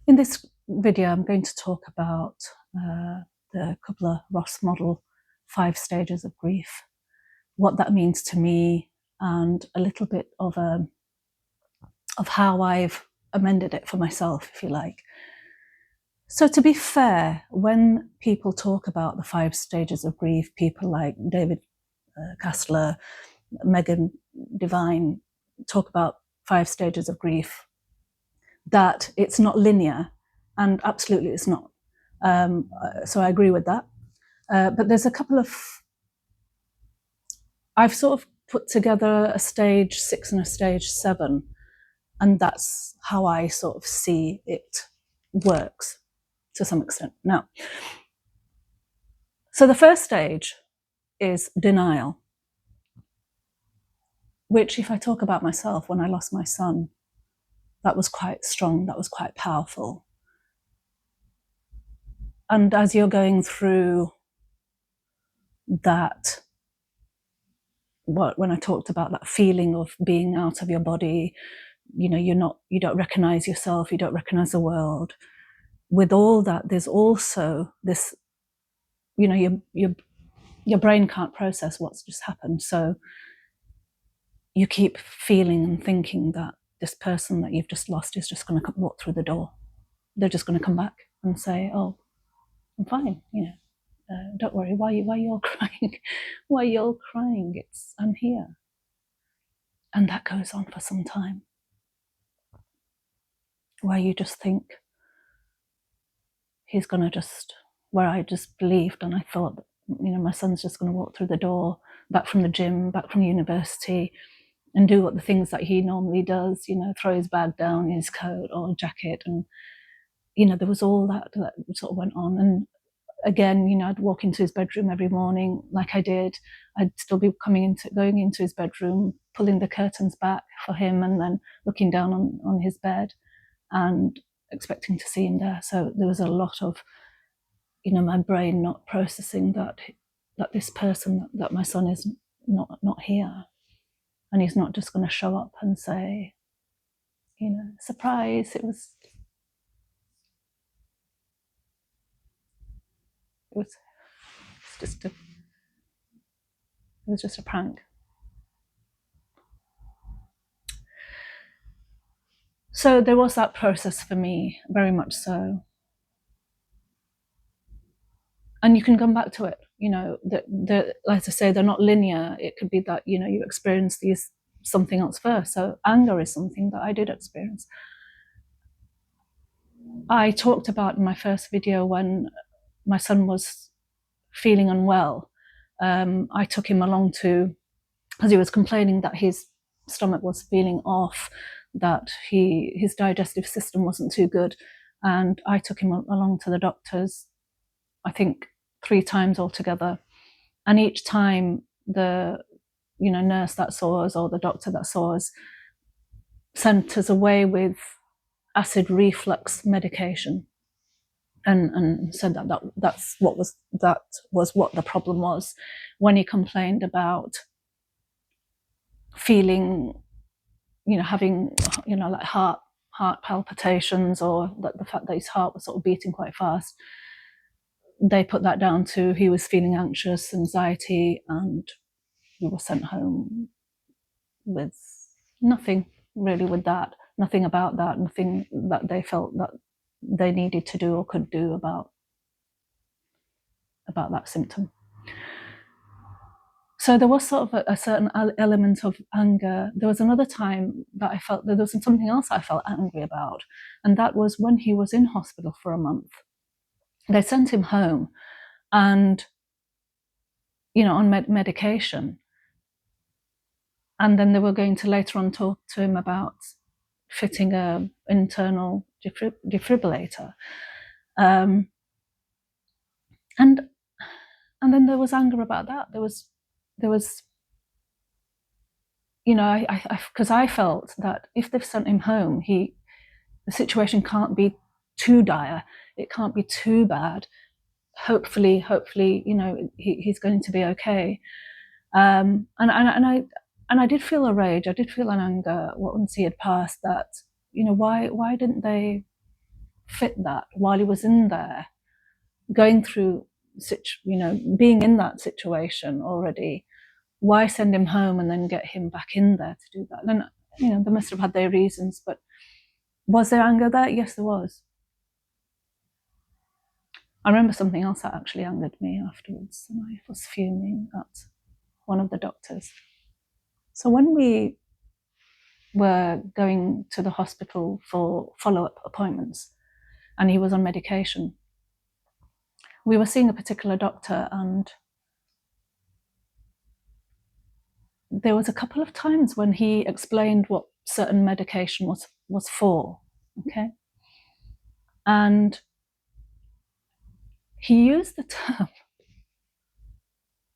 In this video, I'm going to talk about the Kubler-Ross model, 5 stages of grief, what that means to me, and a little bit of how I've amended it for myself, if you like. So to be fair, when people talk about the 5 stages of grief, people like David Counsellor, Megan Devine talk about 5 stages of grief, that it's not linear, and absolutely it's not. So I agree with that. But there's a couple of, I've sort of put together a stage 6 and a stage 7, and that's how I sort of see it works to some extent. Now, so the first stage is denial, which, if I talk about myself, when I lost my son, that was quite strong, that was quite powerful. And as you're going through that, when I talked about that feeling of being out of your body, you don't recognize yourself, you don't recognize the world. With all that, there's also this, your brain can't process what's just happened. So you keep feeling and thinking that this person that you've just lost is just going to walk through the door. They're just going to come back and say, "Oh, I'm fine. Don't worry. Why are you all crying? Why are you all crying? I'm here." And that goes on for some time, where you just think he's going to where I just believed and I thought, my son's just going to walk through the door, back from the gym, back from university, and do what the things that he normally does, throw his bag down, his coat or jacket. And, there was all that sort of went on. And again, I'd walk into his bedroom every morning like I did. I'd still be going into his bedroom, pulling the curtains back for him and then looking down on his bed and expecting to see him there. So there was a lot of, my brain not processing that this person, that my son is not here. And he's not just going to show up and say, surprise, it was just a prank. So there was that process for me, very much so. And you can come back to it, like I say, they're not linear. It could be that, you experience something else first. So anger is something that I did experience. I talked about in my first video when my son was feeling unwell. I took him along as he was complaining that his stomach was feeling off, that his digestive system wasn't too good. And I took him along to the doctors, I think 3 times altogether. And each time the nurse that saw us or the doctor that saw us sent us away with acid reflux medication and said that was what the problem was. When he complained about feeling, having, like heart palpitations, or the fact that his heart was sort of beating quite fast, they put that down to he was feeling anxious, anxiety, and we were sent home with nothing really with that, nothing about that, nothing that they felt that they needed to do or could do about that symptom. So there was sort of a certain element of anger. There was another time that I felt that there was something else I felt angry about, and that was when he was in hospital for a month. They sent him home and, on medication. And then they were going to later on talk to him about fitting an internal defibrillator. And then there was anger about that. There was, because I felt that if they've sent him home, the situation can't be too dire. It can't be too bad. Hopefully, he's going to be okay. And I did feel a rage. I did feel an anger once he had passed. That why didn't they fit that while he was in there, going through, being in that situation already. Why send him home and then get him back in there to do that? And, they must have had their reasons, but was there anger there? Yes, there was. I remember something else that actually angered me afterwards, and I was fuming at one of the doctors. So when we were going to the hospital for follow-up appointments, and he was on medication, we were seeing a particular doctor, and there was a couple of times when he explained what certain medication was for, okay? And he used the term,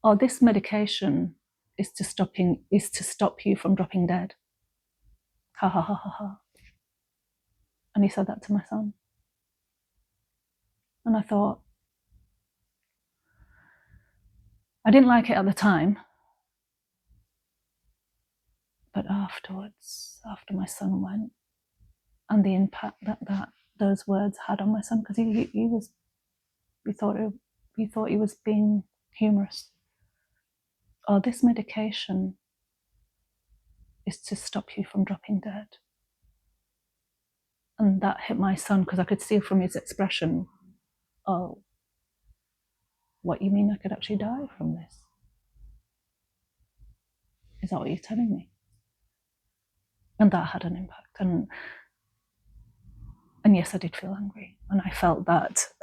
"Oh, this medication is to stop you from dropping dead." Ha ha ha ha ha. And he said that to my son. And I thought, I didn't like it at the time, but afterwards, after my son went, and the impact that those words had on my son, because he thought he was being humorous. "Oh, this medication is to stop you from dropping dead." And that hit my son, because I could see from his expression, "Oh, what, you mean I could actually die from this? Is that what you're telling me?" And that had an impact. And yes, I did feel angry. And I felt that,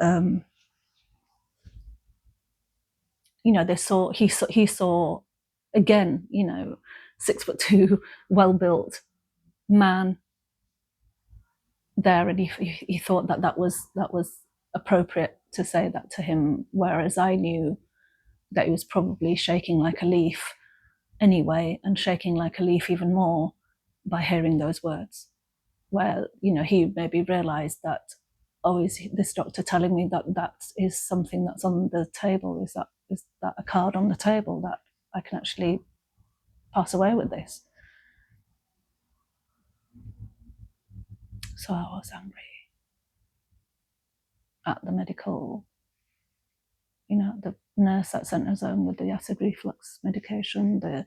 he saw again, 6'2", well-built man there, and he thought that was appropriate to say that to him, whereas I knew that he was probably shaking like a leaf anyway, and shaking like a leaf even more by hearing those words, where he maybe realized that, oh, is this doctor telling me that is something that's on the table? Is that a card on the table that I can actually pass away with this? So I was angry at the medical, the nurse that sent us home with the acid reflux medication, the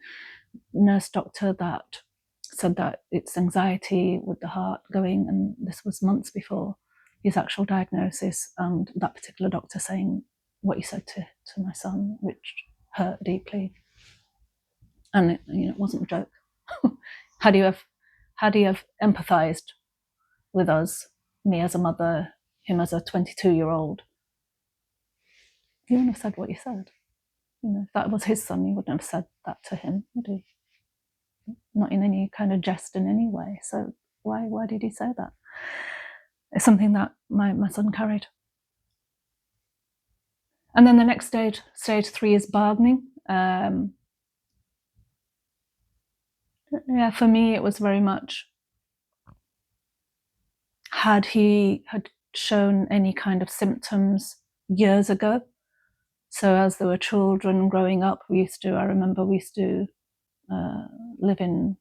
nurse doctor that said that it's anxiety with the heart going, and this was months before his actual diagnosis, and that particular doctor saying what he said to my son, which hurt deeply. And it wasn't a joke. Had he have empathized with us, me as a mother, him as a 22-year-old, he wouldn't have said what he said. If that was his son, he wouldn't have said that to him, would he? Not in any kind of jest in any way. So why did he say that? It's something that my son carried. And then the next stage 3, is bargaining. For me, it was very much, had he shown any kind of symptoms years ago. So as there were children growing up, I remember we used to live in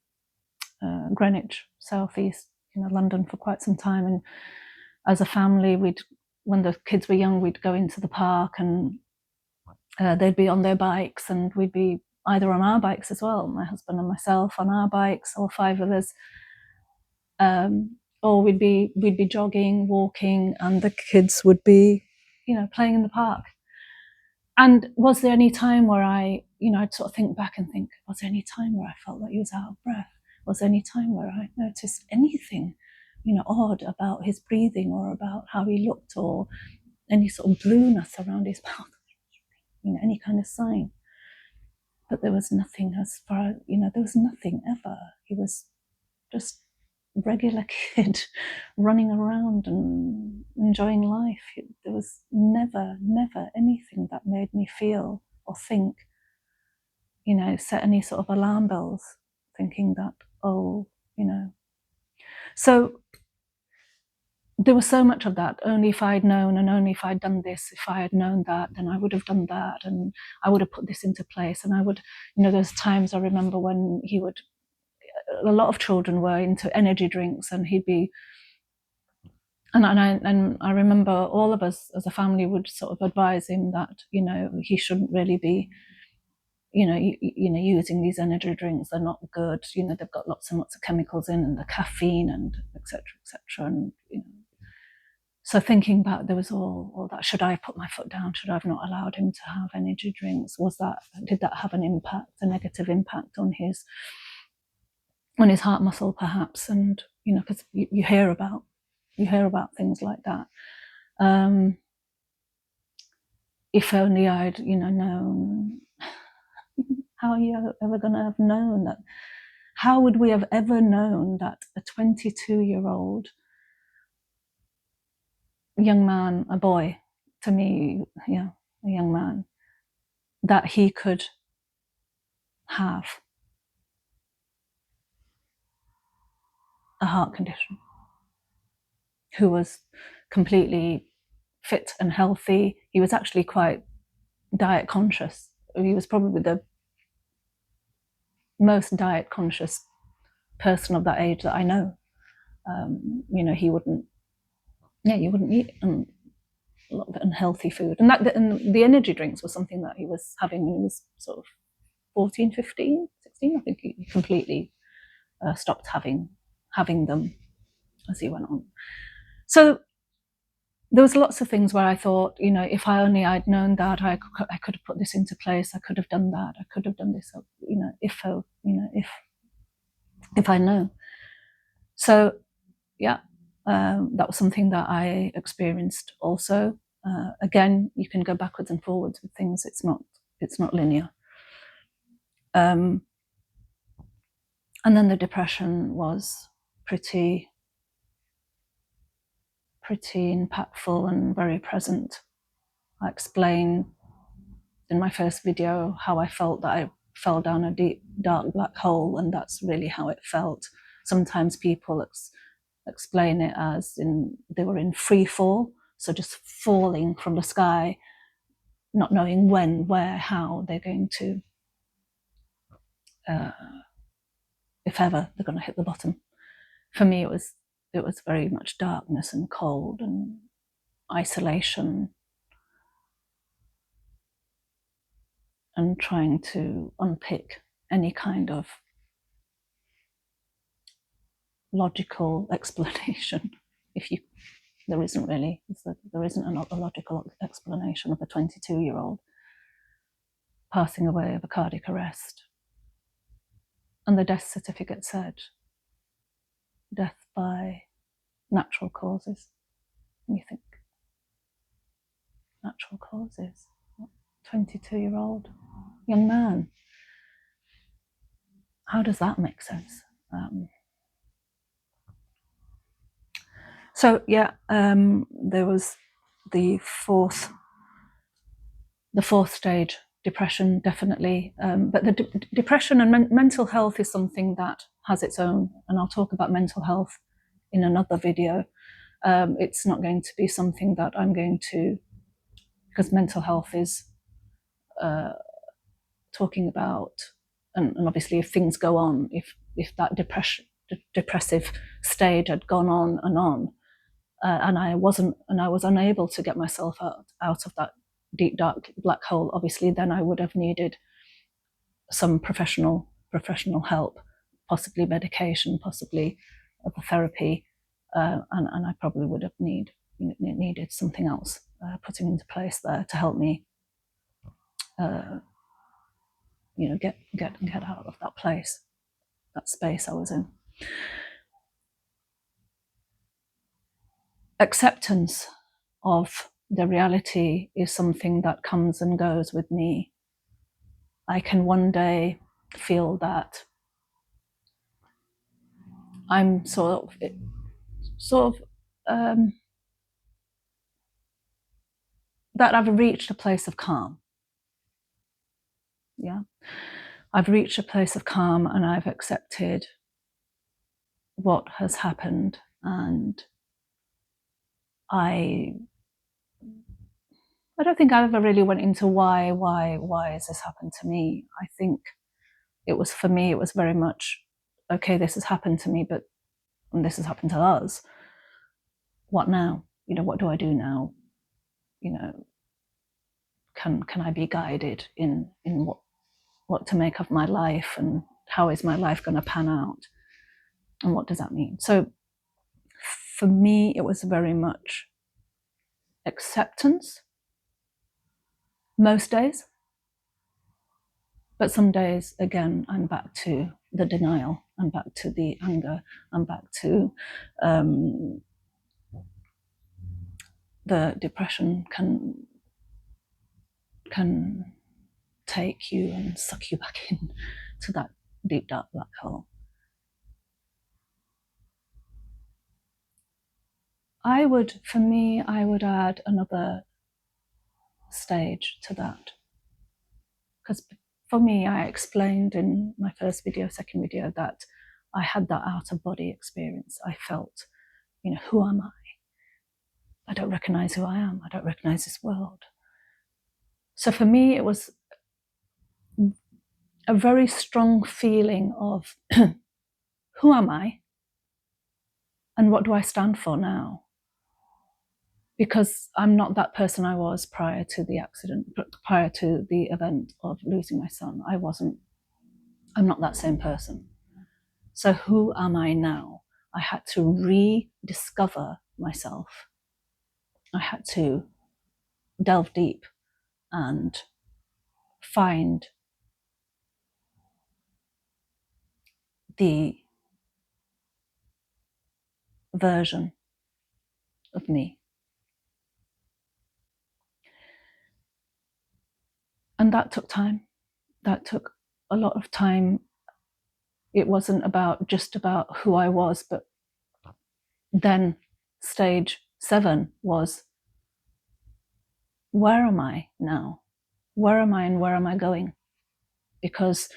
Greenwich, southeast, London, for quite some time. And as a family, when the kids were young, we'd go into the park, and they'd be on their bikes, and we'd be either on our bikes as well, my husband and myself on our bikes, all 5 of us, or we'd be jogging, walking, and the kids would be, playing in the park. And was there any time where I'd sort of think back and think, was there any time where I felt like he was out of breath? Was there any time where I noticed anything, odd about his breathing, or about how he looked, or any sort of blueness around his mouth, any kind of sign? But there was nothing, there was nothing ever. He was just a regular kid running around and enjoying life. There was never anything that made me feel or think, set any sort of alarm bells, thinking that, So there was so much of that. Only if I'd known, and only if I'd done this, if I had known that, then I would have done that, and I would have put this into place. And I would, there's times I remember when a lot of children were into energy drinks, and he'd be And I remember all of us as a family would sort of advise him that, you know, he shouldn't really be, you know, using these energy drinks. They're not good. You know, they've got lots and lots of chemicals in, and the caffeine, and etc. etc. And you know, so thinking back, there was all that. Should I have put my foot down? Should I have not allowed him to have energy drinks? Did that have an impact, a negative impact on his heart muscle, perhaps? And you know, because you hear about things like that. If only I'd, you know, known. How are you ever going to have known that? How would we have ever known that a 22-year-old young man, a boy, to me, yeah, a young man, that he could have a heart condition, who was completely fit and healthy? He was actually quite diet conscious. He was probably the most diet conscious person of that age that I know. You know, you wouldn't eat a lot of unhealthy food. And the energy drinks was something that he was having when he was sort of 14, 15, 16. I think he completely stopped having them as he went on. So there was lots of things where I thought, you know, if only I'd known that, I could have put this into place. I could have done that. I could have done this. You know, if I know. So yeah, that was something that I experienced also. Again, you can go backwards and forwards with things. It's not linear. And then the depression was pretty impactful and very present. I explain in my first video how I felt that I fell down a deep, dark black hole, and that's really how it felt. Sometimes people explain it as they were in free fall, so just falling from the sky, not knowing when, where, how they're going to, if ever, they're going to hit the bottom. For me, it was very much darkness and cold and isolation, and trying to unpick any kind of logical explanation. There isn't a logical explanation of a 22-year-old passing away of a cardiac arrest. And the death certificate said death by natural causes. And you think, natural causes? 22-year-old young man. How does that make sense? So yeah, there was the fourth stage, depression, definitely. But the depression and mental health is something that has its own, and I'll talk about mental health in another video. It's not going to be something that I'm going to, because mental health is talking about, and obviously if things go on, if that depressive stage had gone on and on, and I was unable to get myself out of that deep dark black hole, obviously then I would have needed some professional help, possibly medication, possibly other therapy, and I probably would have needed something else putting into place there to help me get out of that place, that space I was in. Acceptance of the reality is something that comes and goes with me. I can one day feel that I'm sort of that I've reached a place of calm. Yeah, I've reached a place of calm, and I've accepted what has happened, and I don't think I ever really went into why has this happened to me. I think it was, for me, it was very much, okay, this has happened to me, and this has happened to us. what now? What do I do now? Can I be guided in what to make of my life, and how is my life going to pan out, and what does that mean? So for me, it was very much acceptance most days, but some days, again, I'm back to the denial, I'm back to the anger, I'm back to the depression can take you and suck you back in to that deep, dark black hole. I would add another stage to that. Because for me, I explained in my first video, second video, that I had that out-of-body experience. I felt, who am I? I don't recognize who I am. I don't recognize this world. So for me, it was a very strong feeling of who am I and what do I stand for now? Because I'm not that person I was prior to the accident, prior to the event of losing my son. I'm not that same person. So who am I now? I had to rediscover myself. I had to delve deep and find the version of me. And that took time. That took a lot of time. It wasn't just about who I was, but then stage 7 was, where am I now? Where am I and where am I going? Because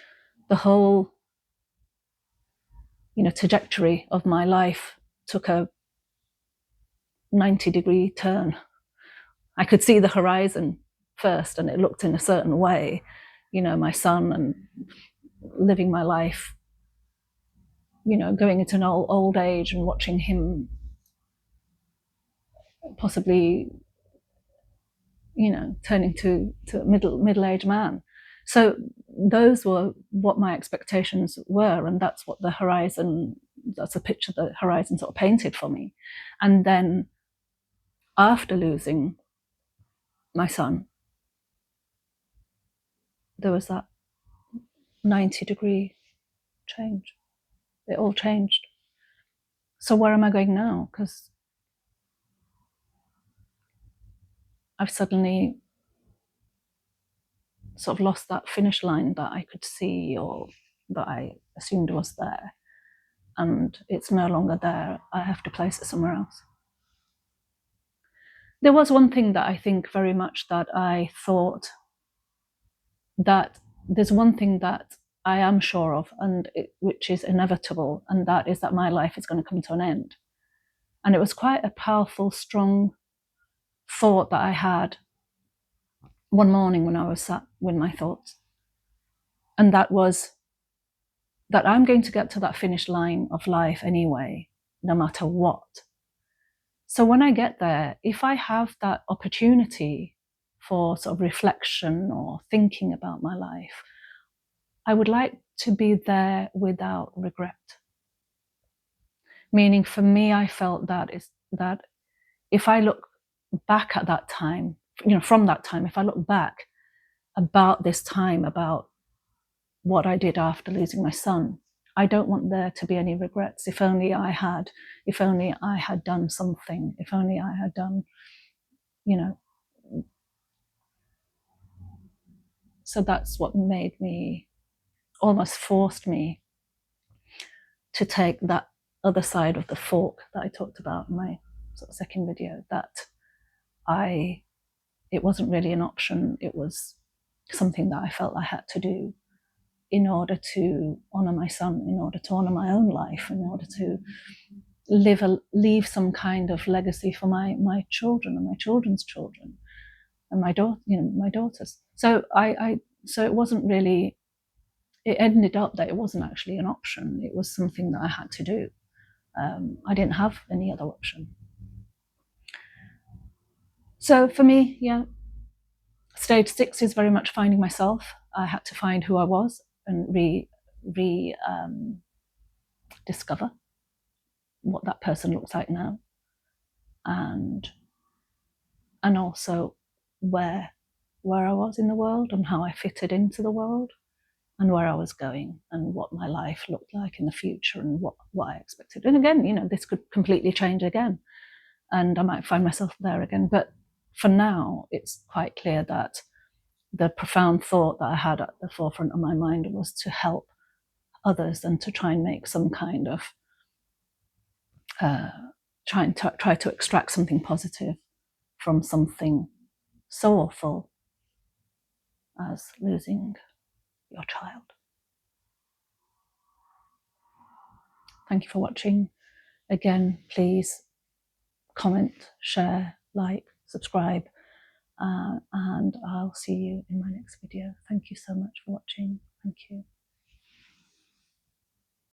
the whole trajectory of my life took a 90-degree turn. I could see the horizon first, and it looked in a certain way, my son, and living my life, going into an old age and watching him possibly, turning to a middle-aged man. So those were what my expectations were, and that's what that's a picture the horizon sort of painted for me. And then after losing my son, there was that 90-degree change. It all changed. So where am I going now? Because I've suddenly sort of lost that finish line that I could see, or that I assumed was there, and it's no longer there. I have to place it somewhere else. There was one thing that I think very much that I thought, that there's one thing that I am sure of, and which is inevitable, and that is that my life is going to come to an end. And it was quite a powerful, strong thought that I had one morning when I was sat with my thoughts. And that was that I'm going to get to that finish line of life anyway, no matter what. So when I get there, if I have that opportunity for sort of reflection or thinking about my life, I would like to be there without regret. Meaning for me, I felt that if I look back at that time, from that time, if I look back about this time, about what I did after losing my son, I don't want there to be any regrets. If only I had done something, if only I had done, So that's what made me, almost forced me to take that other side of the fork that I talked about in my sort of second video, that it wasn't really an option. It was something that I felt I had to do in order to honor my son, in order to honor my own life, in order to leave some kind of legacy for my children and my children's children, and my daughters. So so it wasn't really. It ended up that it wasn't actually an option. It was something that I had to do. I didn't have any other option. So for me, stage 6 is very much finding myself. I had to find who I was and discover what that person looks like now, and also where I was in the world and how I fitted into the world, and where I was going and what my life looked like in the future and what I expected. And again, this could completely change again, and I might find myself there again. But for now, it's quite clear that the profound thought that I had at the forefront of my mind was to help others and to try and make some kind of try to extract something positive from something so awful as losing your child. Thank you for watching. Again, please comment, share, like, subscribe, and I'll see you in my next video. Thank you so much for watching. Thank you.